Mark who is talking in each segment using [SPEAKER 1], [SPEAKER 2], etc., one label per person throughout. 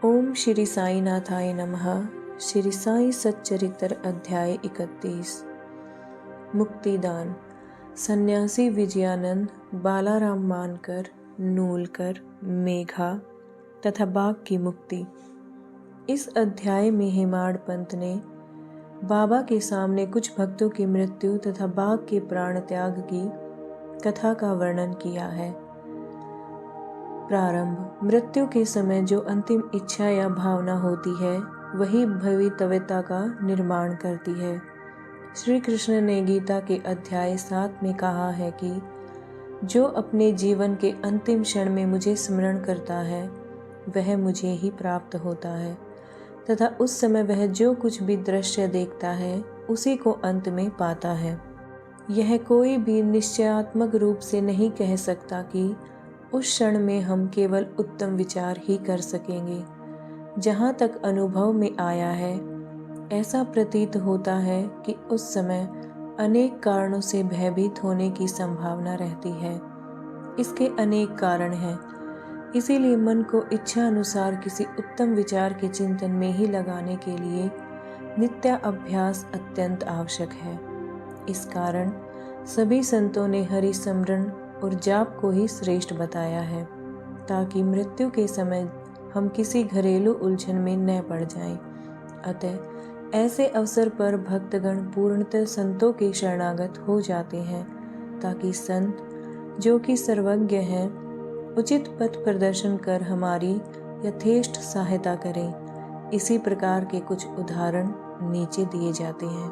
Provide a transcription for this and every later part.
[SPEAKER 1] ओम श्री साई नाथाय नमः। श्री साई सच्चरित्र अध्याय 31। मुक्तिदान। सन्यासी विजयानंद, बालाराम मानकर, नूलकर, मेघा तथा बाघ की मुक्ति। इस अध्याय में हेमाड़ पंत ने बाबा के सामने कुछ भक्तों की मृत्यु तथा बाघ के प्राण त्याग की कथा का वर्णन किया है। प्रारंभ। मृत्यु के समय जो अंतिम इच्छा या भावना होती है वही भवितव्यता का निर्माण करती है। श्री कृष्ण ने गीता के अध्याय 7 में कहा है कि जो अपने जीवन के अंतिम क्षण में मुझे स्मरण करता है वह मुझे ही प्राप्त होता है तथा उस समय वह जो कुछ भी दृश्य देखता है उसी को अंत में पाता है। यह कोई भी निश्चयात्मक रूप से नहीं कह सकता कि उस क्षण में हम केवल उत्तम विचार ही कर सकेंगे। जहाँ तक अनुभव में आया है ऐसा प्रतीत होता है कि उस समय अनेक कारणों से भयभीत होने की संभावना रहती है। इसके अनेक कारण हैं, इसीलिए मन को इच्छा अनुसार किसी उत्तम विचार के चिंतन में ही लगाने के लिए नित्य अभ्यास अत्यंत आवश्यक है। इस कारण सभी संतों ने हरि स्मरण और जाप को ही श्रेष्ठ बताया है, ताकि मृत्यु के समय हम किसी घरेलू उलझन में न पड़ जाएं। अतः ऐसे अवसर पर भक्तगण पूर्णतः संतों के शरणागत हो जाते हैं, ताकि संत जो कि सर्वज्ञ हैं उचित पथ प्रदर्शन कर हमारी यथेष्ट सहायता करें। इसी प्रकार के कुछ उदाहरण नीचे दिए जाते हैं।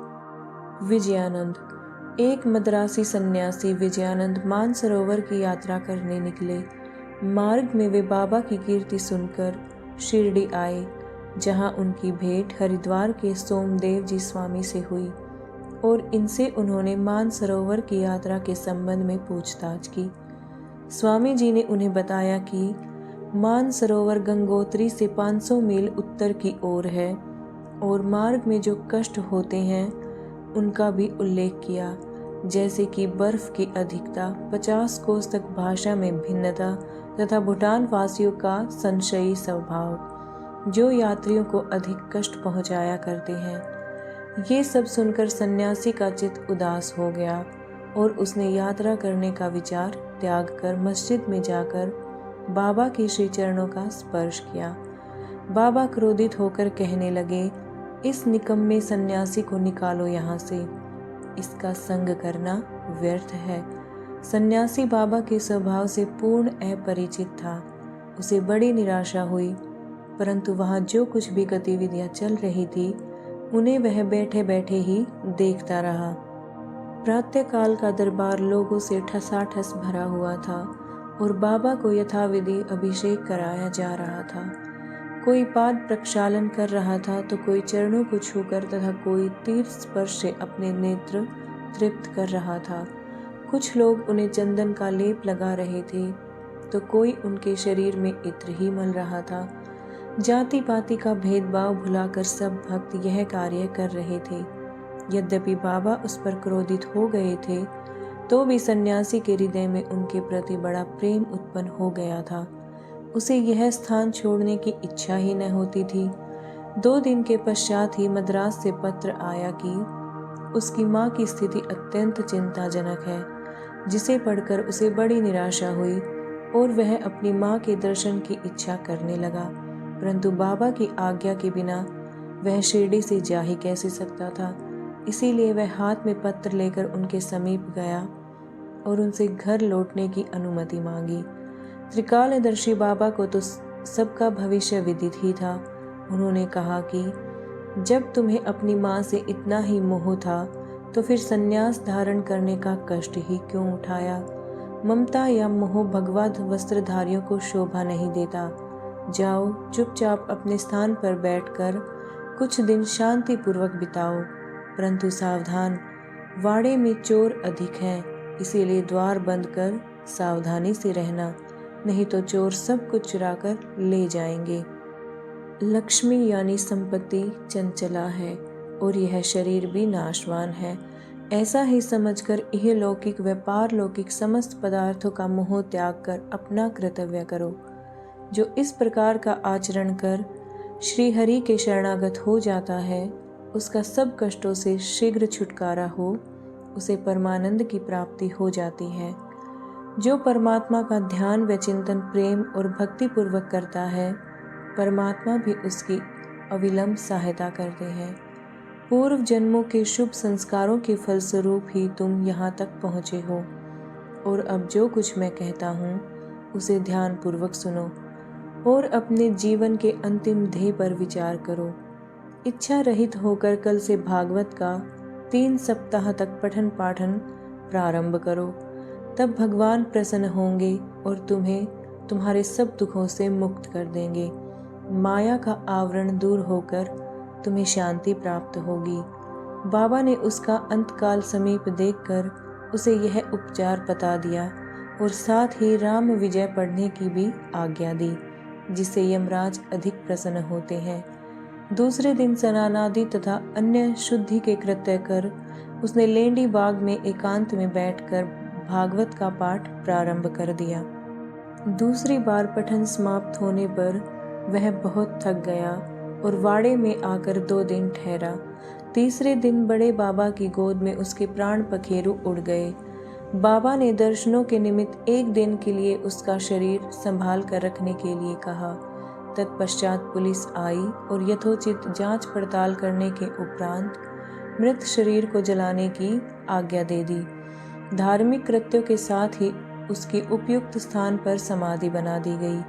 [SPEAKER 1] विजयानंद। एक मद्रासी सन्यासी विजयानंद मानसरोवर की यात्रा करने निकले। मार्ग में वे बाबा की कीर्ति सुनकर शिरडी आए, जहां उनकी भेंट हरिद्वार के सोमदेव जी स्वामी से हुई और इनसे उन्होंने मानसरोवर की यात्रा के संबंध में पूछताछ की। स्वामी जी ने उन्हें बताया कि मानसरोवर गंगोत्री से 500 मील उत्तर की ओर है और मार्ग में जो कष्ट होते हैं उनका भी उल्लेख किया, जैसे कि बर्फ की अधिकता, 50 कोस तक भाषा में भिन्नता तथा भूटान वासियों का संशयी स्वभाव जो यात्रियों को अधिक कष्ट पहुंचाया करते हैं। ये सब सुनकर सन्यासी का चित्त उदास हो गया और उसने यात्रा करने का विचार त्याग कर मस्जिद में जाकर बाबा के श्री चरणों का स्पर्श किया। बाबा क्रोधित होकर कहने लगे, इस निकम्मे सन्यासी को निकालो यहाँ से, इसका संग करना व्यर्थ है। सन्यासी बाबा के स्वभाव से पूर्ण अपरिचित था। उसे बड़ी निराशा हुई, परंतु वहाँ जो कुछ भी गतिविधियाँ चल रही थी उन्हें वह बैठे बैठे ही देखता रहा। प्रातःकाल का दरबार लोगों से ठसाठस भरा हुआ था और बाबा को यथाविधि अभिषेक कराया जा रहा था। कोई पाद प्रक्षालन कर रहा था तो कोई चरणों को छूकर तथा कोई तीर्थ स्पर्श से अपने नेत्र तृप्त कर रहा था। कुछ लोग उन्हें चंदन का लेप लगा रहे थे तो कोई उनके शरीर में इत्र ही मल रहा था। जाति पाति का भेदभाव भुलाकर सब भक्त यह कार्य कर रहे थे। यद्यपि बाबा उस पर क्रोधित हो गए थे तो भी सन्यासी के हृदय में उनके प्रति बड़ा प्रेम उत्पन्न हो गया था। उसे यह स्थान छोड़ने की इच्छा ही न होती थी। 2 दिन के पश्चात ही मद्रास से पत्र आया कि उसकी माँ की स्थिति अत्यंत चिंताजनक है, जिसे पढ़कर उसे बड़ी निराशा हुई और वह अपनी माँ के दर्शन की इच्छा करने लगा। परंतु बाबा की आज्ञा के बिना वह शिरडी से जा ही कैसे सकता था। इसीलिए वह हाथ में पत्र लेकर उनके समीप गया और उनसे घर लौटने की अनुमति मांगी। त्रिकालदर्शी बाबा को तो सबका भविष्य विदित ही था। उन्होंने कहा कि जब तुम्हें अपनी माँ से इतना ही मोह था तो फिर संन्यास धारण करने का कष्ट ही क्यों उठाया। ममता या मोह भगवद वस्त्रधारियों को शोभा नहीं देता। जाओ चुपचाप अपने स्थान पर बैठकर कुछ दिन शांति पूर्वक बिताओ, परंतु सावधान, वाड़े में चोर अधिक हैं, इसीलिए द्वार बंद कर सावधानी से रहना, नहीं तो चोर सब कुछ चुरा कर ले जाएंगे। लक्ष्मी यानी संपत्ति चंचला है और यह शरीर भी नाशवान है। ऐसा ही समझकर यह लौकिक व पारलौकिक समस्त पदार्थों का मोह त्याग कर अपना कर्तव्य करो। जो इस प्रकार का आचरण कर श्री हरि के शरणागत हो जाता है, उसका सब कष्टों से शीघ्र छुटकारा हो, उसे परमानंद की प्राप्ति हो जाती है। जो परमात्मा का ध्यान व चिंतन प्रेम और भक्ति पूर्वक करता है, परमात्मा भी उसकी अविलंब सहायता करते हैं। पूर्व जन्मों के शुभ संस्कारों के फलस्वरूप ही तुम यहाँ तक पहुँचे हो, और अब जो कुछ मैं कहता हूँ उसे ध्यान पूर्वक सुनो और अपने जीवन के अंतिम ध्येय पर विचार करो। इच्छा रहित होकर कल से भागवत का 3 सप्ताह तक पठन पाठन प्रारंभ करो। तब भगवान प्रसन्न होंगे और तुम्हें तुम्हारे सब दुखों से मुक्त कर देंगे। माया का आवरण दूर होकर तुम्हें शांति प्राप्त होगी। बाबा ने उसका अंतकाल समीप देखकर उसे यह उपचार बता दिया और साथ ही राम विजय पढ़ने की भी आज्ञा दी, जिससे यमराज अधिक प्रसन्न होते हैं। दूसरे दिन स्नानादि तथा अन्य शुद्धि के कृत्य कर उसने लेंडी बाग में एकांत में बैठकर भागवत का पाठ प्रारंभ कर दिया। दूसरी बार पठन समाप्त होने पर वह बहुत थक गया और वाड़े में आकर 2 दिन ठहरा। तीसरे दिन बड़े बाबा की गोद में उसके प्राण पखेरु उड़ गए। बाबा ने दर्शनों के निमित्त 1 दिन के लिए उसका शरीर संभाल कर रखने के लिए कहा। तत्पश्चात पुलिस आई और यथोचित जांच पड़ताल करने के उपरांत मृत शरीर को जलाने की आज्ञा दे दी। धार्मिक कृत्यों के साथ ही उसकी उपयुक्त स्थान पर समाधि बना दी गई।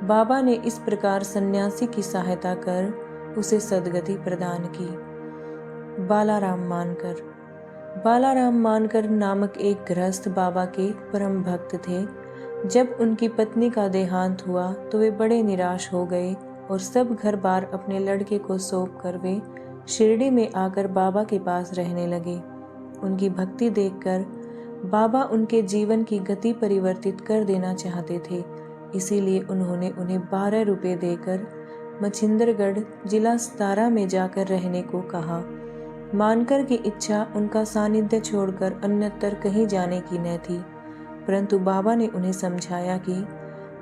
[SPEAKER 1] बाबा ने इस प्रकार सन्यासी की सहायता कर उसे सद्गति प्रदान की। बालाराम मानकर नामक एक गृहस्थ बाबा के परम भक्त थे। जब उनकी पत्नी का देहांत हुआ तो वे बड़े निराश हो गए और सब घर बार अपने लड़के को सौंप कर वे शिरडी में आकर बाबा के पास रहने लगे। उनकी भक्ति देखकर बाबा उनके जीवन की गति परिवर्तित कर देना चाहते थे, इसीलिए उन्होंने उन्हें 12 रुपये देकर मछिंद्रगढ़ जिला 17 में जाकर रहने को कहा। मानकर की इच्छा उनका सानिध्य छोड़कर अन्यत्र कहीं जाने की न थी, परंतु बाबा ने उन्हें समझाया कि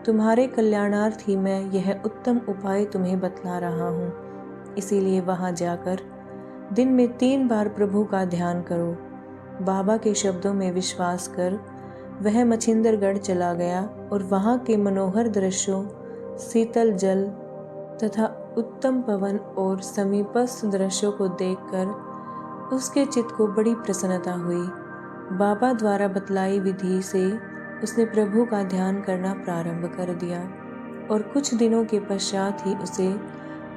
[SPEAKER 1] तुम्हारे कल्याणार्थ ही मैं यह उत्तम उपाय तुम्हें बतला रहा हूँ, इसीलिए वहां जाकर दिन में 3 बार प्रभु का ध्यान करो। बाबा के शब्दों में विश्वास कर वह मछिंद्रगढ़ चला गया और वहां के मनोहर दृश्यों, शीतल जल तथा उत्तम पवन और समीपस्थ दृश्यों को देखकर उसके चित्त को बड़ी प्रसन्नता हुई। बाबा द्वारा बतलाई विधि से उसने प्रभु का ध्यान करना प्रारंभ कर दिया और कुछ दिनों के पश्चात ही उसे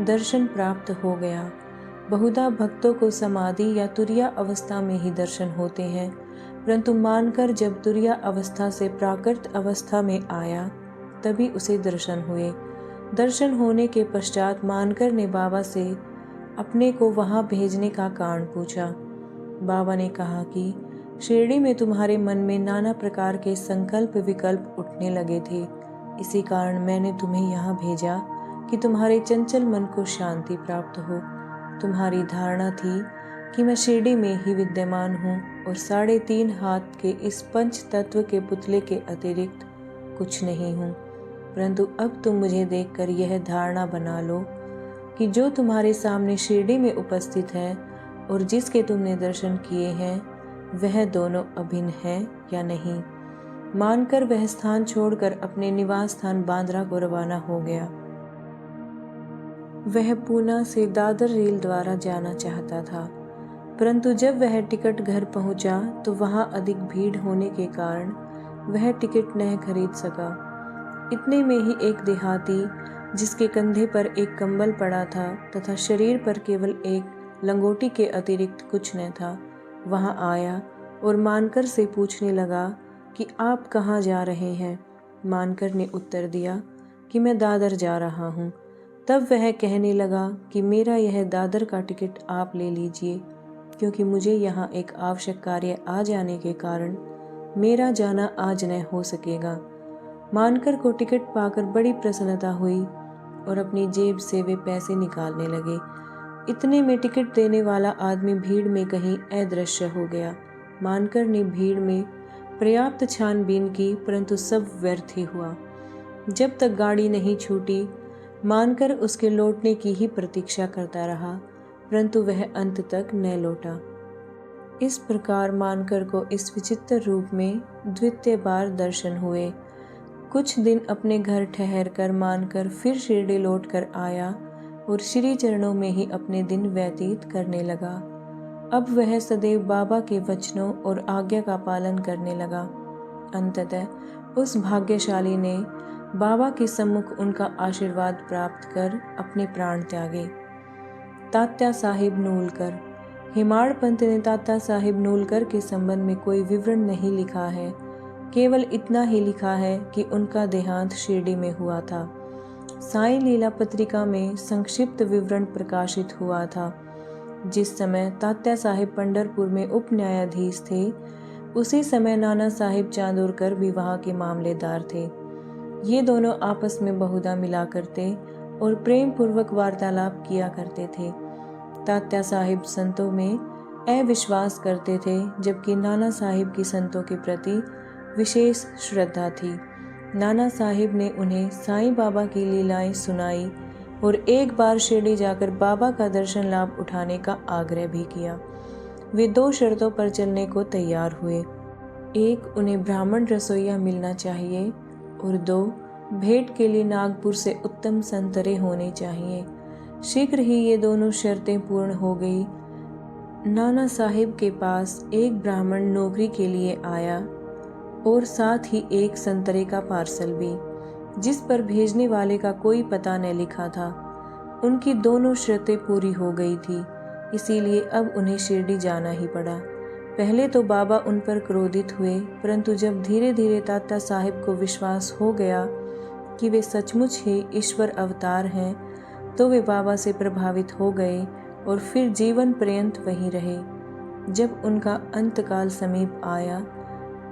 [SPEAKER 1] दर्शन प्राप्त हो गया। बहुधा भक्तों को समाधि या तुरिया अवस्था में ही दर्शन होते हैं, परंतु मानकर जब तुरिया अवस्था से प्राकृत अवस्था में आया तभी उसे दर्शन हुए। दर्शन होने के पश्चात मानकर ने बाबा से अपने को वहां भेजने का कारण पूछा। बाबा ने कहा कि शिरडी में तुम्हारे मन में नाना प्रकार के संकल्प विकल्प उठने लगे थे, इसी कारण मैंने तुम्हें यहाँ भेजा कि तुम्हारे चंचल मन को शांति प्राप्त हो। तुम्हारी धारणा थी कि मैं शिरडी में ही विद्यमान हूँ और 3.5 हाथ के इस पंच तत्व के पुतले के अतिरिक्त कुछ नहीं हूँ, परंतु अब तुम मुझे देखकर यह धारणा बना लो कि जो तुम्हारे सामने शिरडी में उपस्थित है और जिसके तुमने दर्शन किए हैं वह दोनों अभिन्न है या नहीं। मानकर वह स्थान छोड़कर अपने निवास स्थान बांद्रा को रवाना हो गया। वह पूना से दादर रेल द्वारा जाना चाहता था, परंतु जब वह टिकट घर पहुंचा तो वहां अधिक भीड़ होने के कारण वह टिकट नहीं खरीद सका। इतने में ही एक देहाती, जिसके कंधे पर एक कंबल पड़ा था तथा शरीर पर केवल एक लंगोटी के अतिरिक्त कुछ न था, वहां आया और मानकर से पूछने लगा कि आप कहाँ जा रहे हैं। मानकर ने उत्तर दिया कि मैं दादर जा रहा हूँ। तब वह कहने लगा कि मेरा यह दादर का टिकट आप ले लीजिए, क्योंकि मुझे यहाँ एक आवश्यक कार्य आ जाने के कारण मेरा जाना आज न हो सकेगा। मानकर को टिकट पाकर बड़ी प्रसन्नता हुई और अपनी जेब से वे पैसे निकालने लगे। इतने में टिकट देने वाला आदमी भीड़ में कहीं अदृश्य हो गया। मानकर ने भीड़ में पर्याप्त छानबीन की, परंतु सब व्यर्थ ही हुआ। जब तक गाड़ी नहीं छूटी मानकर उसके लौटने की ही प्रतीक्षा करता रहा, परंतु वह अंत तक न लौटा। इस प्रकार मानकर को इस विचित्र रूप में द्वितीय बार दर्शन हुए। कुछ दिन अपने घर ठहर कर मानकर फिर शिरडी लौट कर आया और श्री चरणों में ही अपने दिन व्यतीत करने लगा। अब वह सदैव बाबा के वचनों और आज्ञा का पालन करने लगा। अंततः उस भाग्यशाली ने बाबा के सम्मुख उनका आशीर्वाद प्राप्त कर अपने प्राण त्यागे। तात्या साहिब नूलकर। हेमाड़ पंत ने तात्या साहिब नूलकर के संबंध में कोई विवरण नहीं लिखा है, केवल इतना ही लिखा है कि उनका देहांत शिरडी में हुआ था। साईं लीला पत्रिका में संक्षिप्त विवरण प्रकाशित हुआ था। जिस समय तात्या साहिब पंढरपुर में उप न्यायाधीश थे, उसी समय नाना साहिब चांदोरकर विवाह के मामलेदार थे। ये दोनों आपस में बहुधा मिला करते और प्रेम पूर्वक वार्तालाप किया करते थे। तात्या साहिब संतों में अविश्वास करते थे, जबकि नाना साहिब की संतों के प्रति विशेष श्रद्धा थी। नाना साहिब ने उन्हें साईं बाबा की लीलाएं सुनाई और एक बार शिरडी जाकर बाबा का दर्शन लाभ उठाने का आग्रह भी किया। वे 2 शर्तों पर चलने को तैयार हुए। 1, उन्हें ब्राह्मण रसोइया मिलना चाहिए और 2, भेंट के लिए नागपुर से उत्तम संतरे होने चाहिए। शीघ्र ही ये दोनों शर्तें पूर्ण हो गई। नाना साहिब के पास एक ब्राह्मण नौकरी के लिए आया और साथ ही एक संतरे का पार्सल भी, जिस पर भेजने वाले का कोई पता न लिखा था। उनकी दोनों शर्तें पूरी हो गई थी, इसीलिए अब उन्हें शिरडी जाना ही पड़ा। पहले तो बाबा उन पर क्रोधित हुए, परंतु जब धीरे धीरे तात्या साहिब को विश्वास हो गया कि वे सचमुच ही ईश्वर अवतार हैं, तो वे बाबा से प्रभावित हो गए और फिर जीवन पर्यंत वहीं रहे। जब उनका अंतकाल समीप आया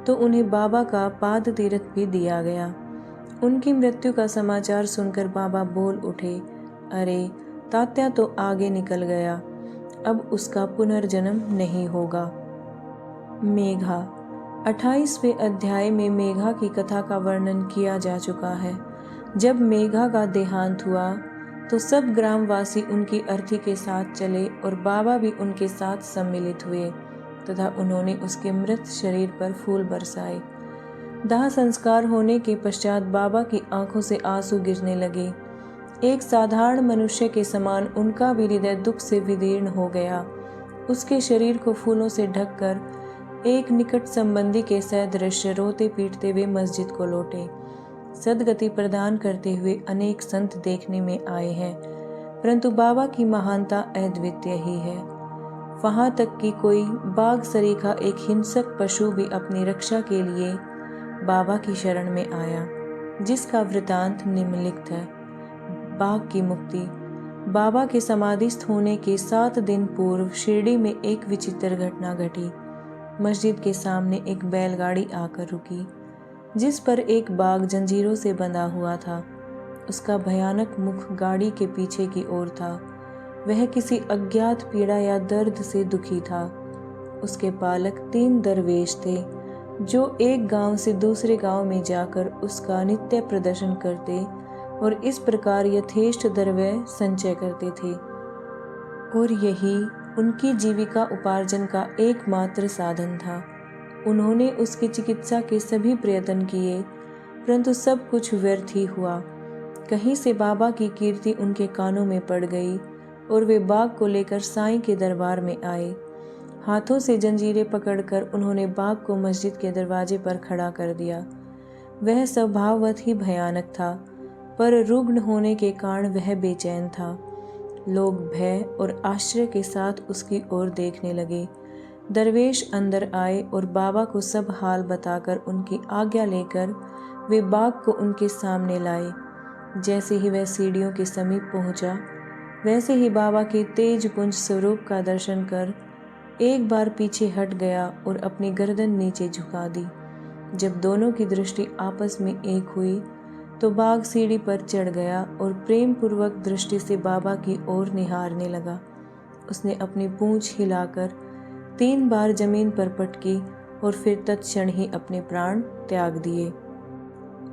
[SPEAKER 1] तो उन्हें बाबा का पाद तीर्थ भी दिया गया। उनकी मृत्यु का समाचार सुनकर बाबा बोल उठे, अरे तात्या तो आगे निकल गया, अब उसका पुनर्जन्म नहीं होगा। मेघा। 28वें अध्याय में मेघा की कथा का वर्णन किया जा चुका है। जब मेघा का देहांत हुआ तो सब ग्रामवासी उनकी अर्थी के साथ चले और बाबा भी उनके साथ सम्मिलित हुए तथा उन्होंने उसके मृत शरीर पर फूल बरसाए। दाह संस्कार होने के पश्चात बाबा की आंखों से आंसू गिरने लगे। एक साधारण मनुष्य के समान उनका भी हृदय दुख से विदीर्ण हो गया। उसके शरीर को फूलों से ढककर एक निकट संबंधी के सदृश्य रोते पीटते हुए मस्जिद को लौटे। सदगति प्रदान करते हुए अनेक संत देखने में आए हैं, परंतु बाबा की महानता अद्वितीय ही है। वहां तक कि कोई बाघ सरीखा एक हिंसक पशु भी अपनी रक्षा के लिए बाबा की शरण में आया, जिसका वृतांत निम्नलिखित है। बाघ की मुक्ति। बाबा के समाधिस्थ होने के 7 दिन पूर्व शिरडी में एक विचित्र घटना घटी। मस्जिद के सामने एक बैलगाड़ी आकर रुकी, जिस पर एक बाघ जंजीरों से बंधा हुआ था। उसका भयानक मुख गाड़ी के पीछे की ओर था। वह किसी अज्ञात पीड़ा या दर्द से दुखी था। उसके पालक 3 दरवेश थे, जो एक गांव से दूसरे गांव में जाकर उसका नित्य प्रदर्शन करते और इस प्रकार यथेष्ट द्रव्य संचय करते थे, और यही उनकी जीविका उपार्जन का एकमात्र साधन था। उन्होंने उसकी चिकित्सा के सभी प्रयत्न किए, परंतु सब कुछ व्यर्थ ही हुआ। कहीं से बाबा की कीर्ति उनके कानों में पड़ गई और वे बाघ को लेकर साईं के दरबार में आए। हाथों से जंजीरें पकड़कर उन्होंने बाघ को मस्जिद के दरवाजे पर खड़ा कर दिया। वह स्वभाववत ही भयानक था, पर रुग्ण होने के कारण वह बेचैन था। लोग भय और आश्चर्य के साथ उसकी ओर देखने लगे। दरवेश अंदर आए और बाबा को सब हाल बताकर उनकी आज्ञा लेकर वे बाघ को उनके सामने लाए। जैसे ही वह सीढ़ियों के समीप पहुंचा, वैसे ही बाबा के तेज पुंज स्वरूप का दर्शन कर एक बार पीछे हट गया और अपनी गर्दन नीचे झुका दी। जब दोनों की दृष्टि आपस में एक हुई तो बाघ सीढ़ी पर चढ़ गया और प्रेम पूर्वक दृष्टि से बाबा की ओर निहारने लगा। उसने अपनी पूंछ हिलाकर 3 बार जमीन पर पटकी और फिर तत्क्षण ही अपने प्राण त्याग दिए।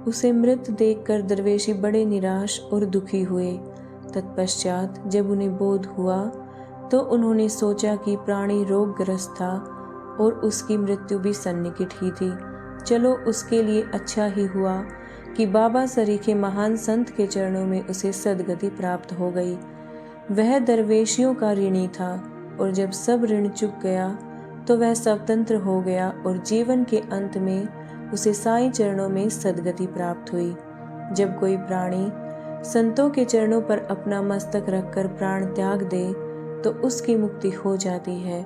[SPEAKER 1] उसे मृत देखकर दरवेशी बड़े निराश और दुखी हुए। तत्पश्चात जब उन्हें बोध हुआ तो उन्होंने सोचा कि प्राणी रोगग्रस्त था और उसकी मृत्यु भी सन्निकट ही थी। चलो, उसके लिए अच्छा ही हुआ कि बाबा सरीखे महान संत के चरणों में उसे सद्गति प्राप्त हो गई। वह दरवेशियों का ऋणी था और जब सब ऋण चुक गया तो वह स्वतंत्र हो गया और जीवन के अंत में उसे साईं चरणों में सद्गति प्राप्त हुई। जब कोई प्राणी संतों के चरणों पर अपना मस्तक रखकर प्राण त्याग दे तो उसकी मुक्ति हो जाती है।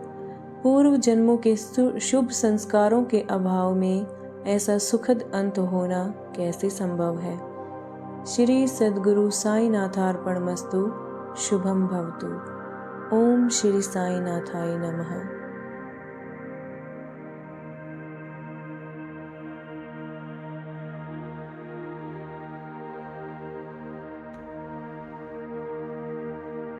[SPEAKER 1] पूर्व जन्मों के शुभ संस्कारों के अभाव में ऐसा सुखद अंत होना कैसे संभव है। श्री सद्गुरु साईनाथार्पणमस्तु। शुभम भवतु। ओम श्री साईनाथाय नमः।